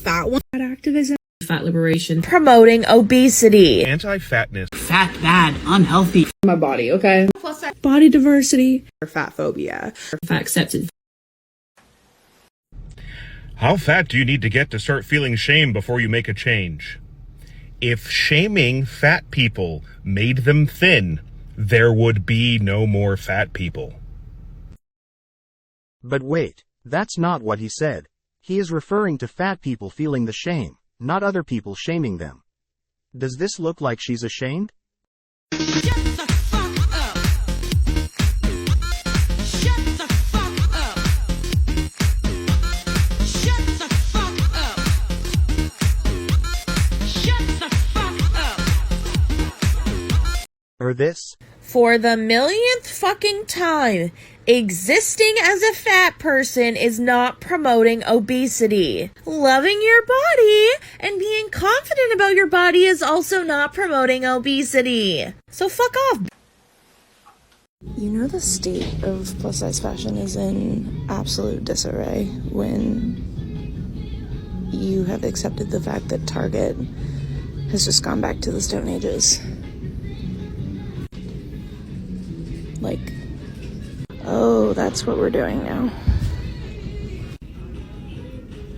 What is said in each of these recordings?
fat one. Activism. Fat liberation. Promoting obesity. Anti-fatness. Fat, bad, unhealthy. My body, okay? Plus size. Body diversity. Or fat phobia. Fat acceptance. How fat do you need to get to start feeling shame before you make a change? If shaming fat people made them thin, there would be no more fat people. But wait, that's not what he said. He is referring to fat people feeling the shame, not other people shaming them. Does this look like she's ashamed? Shut the fuck up. Shut the fuck up. Shut the fuck up. Shut the fuck up. Or this? For the millionth fucking time, existing as a fat person is not promoting obesity. Loving your body and being confident about your body is also not promoting obesity. So fuck off. You know, the state of plus size fashion is in absolute disarray when you have accepted the fact that Target has just gone back to the Stone Ages. Like, oh, that's what we're doing now.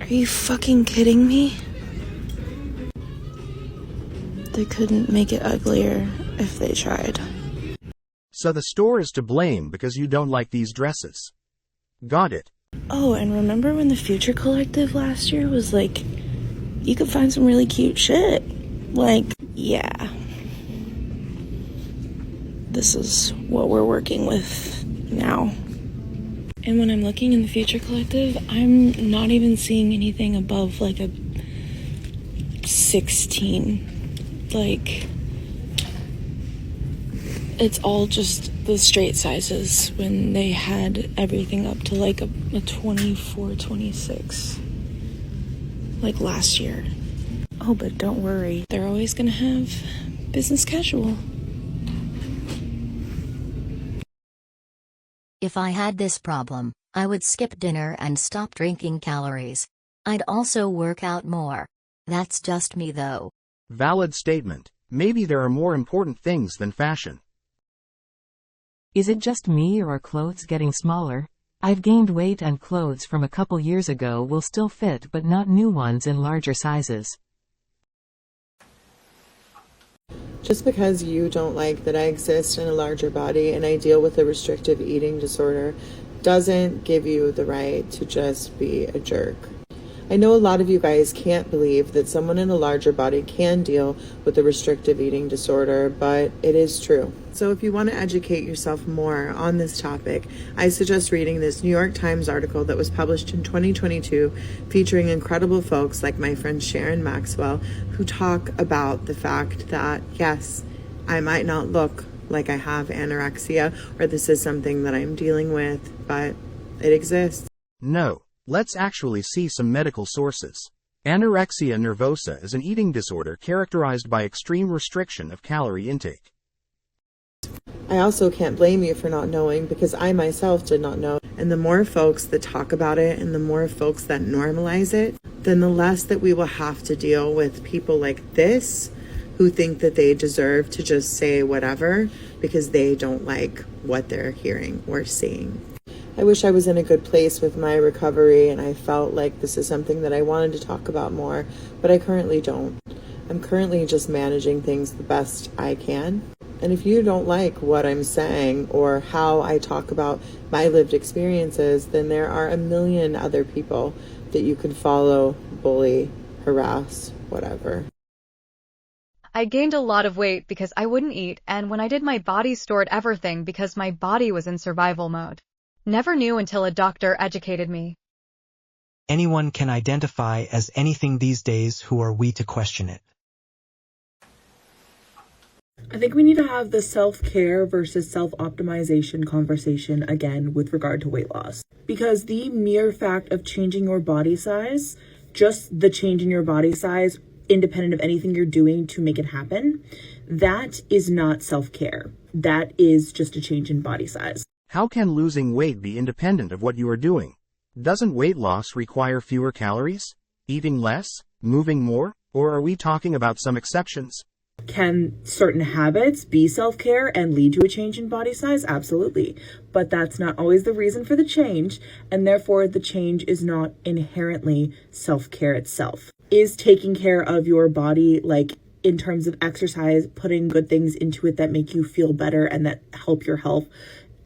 Are you fucking kidding me? They couldn't make it uglier if they tried. So the store is to blame because you don't like these dresses. Got it. Oh, and remember when the Future Collective last year was like, you could find some really cute shit? Like, yeah. This is what we're working with now. And when I'm looking in the Future Collective, I'm not even seeing anything above like a 16. Like, it's all just the straight sizes when they had everything up to like a 24, 26. Like last year. Oh, but don't worry. They're always gonna have business casual. If I had this problem, I would skip dinner and stop drinking calories. I'd also work out more. That's just me though. Valid statement. Maybe there are more important things than fashion. Is it just me or are clothes getting smaller? I've gained weight and clothes from a couple years ago will still fit but not new ones in larger sizes. Just because you don't like that I exist in a larger body and I deal with a restrictive eating disorder doesn't give you the right to just be a jerk. I know a lot of you guys can't believe that someone in a larger body can deal with a restrictive eating disorder, but it is true. So if you want to educate yourself more on this topic, I suggest reading this New York Times article that was published in 2022 featuring incredible folks like my friend Sharon Maxwell, who talk about the fact that, yes, I might not look like I have anorexia or this is something that I'm dealing with, but it exists. No. Let's actually see some medical sources. Anorexia nervosa is an eating disorder characterized by extreme restriction of calorie intake. I also can't blame you for not knowing because I myself did not know. And the more folks that talk about it and the more folks that normalize it, then the less that we will have to deal with people like this who think that they deserve to just say whatever because they don't like what they're hearing or seeing. I wish I was in a good place with my recovery and I felt like this is something that I wanted to talk about more, but I currently don't. I'm currently just managing things the best I can. And if you don't like what I'm saying or how I talk about my lived experiences, then there are a million other people that you could follow, bully, harass, whatever. I gained a lot of weight because I wouldn't eat, and when I did, my body stored everything because my body was in survival mode. Never knew until a doctor educated me. Anyone can identify as anything these days. Who are we to question it? I think we need to have the self-care versus self-optimization conversation again with regard to weight loss. Because the mere fact of changing your body size, just the change in your body size, independent of anything you're doing to make it happen, that is not self-care. That is just a change in body size. How can losing weight be independent of what you are doing? Doesn't weight loss require fewer calories? Eating less? Moving more? Or are we talking about some exceptions? Can certain habits be self-care and lead to a change in body size? Absolutely. But that's not always the reason for the change, and therefore the change is not inherently self-care itself. Is taking care of your body, like in terms of exercise, putting good things into it that make you feel better and that help your health,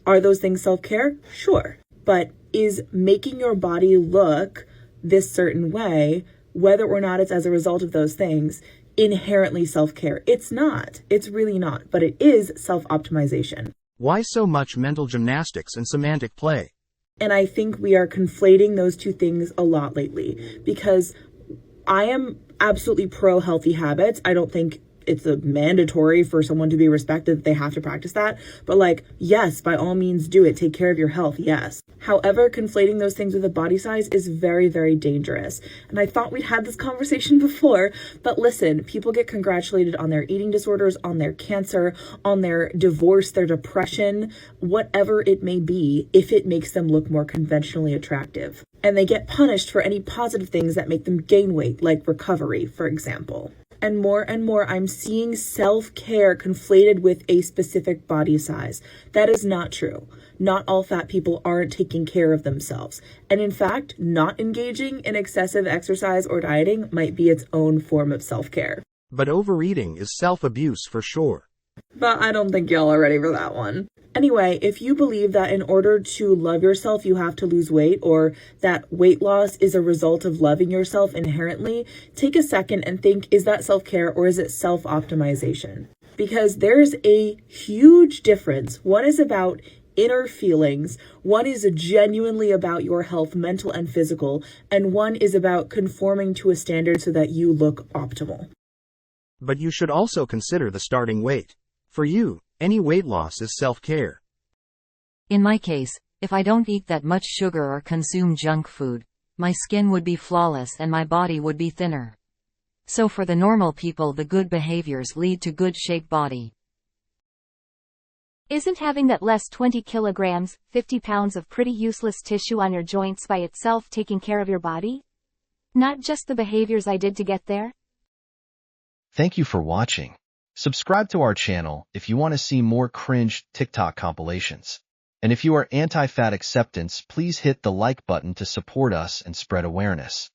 are those things self-care? Sure. But is making your body look this certain way, whether or not it's as a result of those things, inherently self-care? It's not. It's really not. But it is self-optimization. Why so much mental gymnastics and semantic play? And I think we are conflating those two things a lot lately, because I am absolutely pro healthy habits. I don't think it's a mandatory for someone to be respected that they have to practice that. But like, yes, by all means do it. Take care of your health. Yes. However, conflating those things with a body size is very, very dangerous. And I thought we'd had this conversation before, but listen, people get congratulated on their eating disorders, on their cancer, on their divorce, their depression, whatever it may be, if it makes them look more conventionally attractive. And they get punished for any positive things that make them gain weight, like recovery, for example. And more, I'm seeing self-care conflated with a specific body size. That is not true. Not all fat people aren't taking care of themselves. And in fact, not engaging in excessive exercise or dieting might be its own form of self-care. But overeating is self-abuse for sure. But I don't think y'all are ready for that one. Anyway, if you believe that in order to love yourself, you have to lose weight, or that weight loss is a result of loving yourself inherently, take a second and think, is that self-care or is it self-optimization? Because there's a huge difference. One is about inner feelings, one is genuinely about your health, mental and physical, and one is about conforming to a standard so that you look optimal. But you should also consider the starting weight. For you, any weight loss is self-care. In my case, if I don't eat that much sugar or consume junk food, my skin would be flawless and my body would be thinner. So for the normal people, the good behaviors lead to good shaped body. Isn't having that less 20 kilograms, 50 pounds of pretty useless tissue on your joints by itself taking care of your body? Not just the behaviors I did to get there? Thank you for watching. Subscribe to our channel if you want to see more cringe TikTok compilations. And if you are anti-fat acceptance, please hit the like button to support us and spread awareness.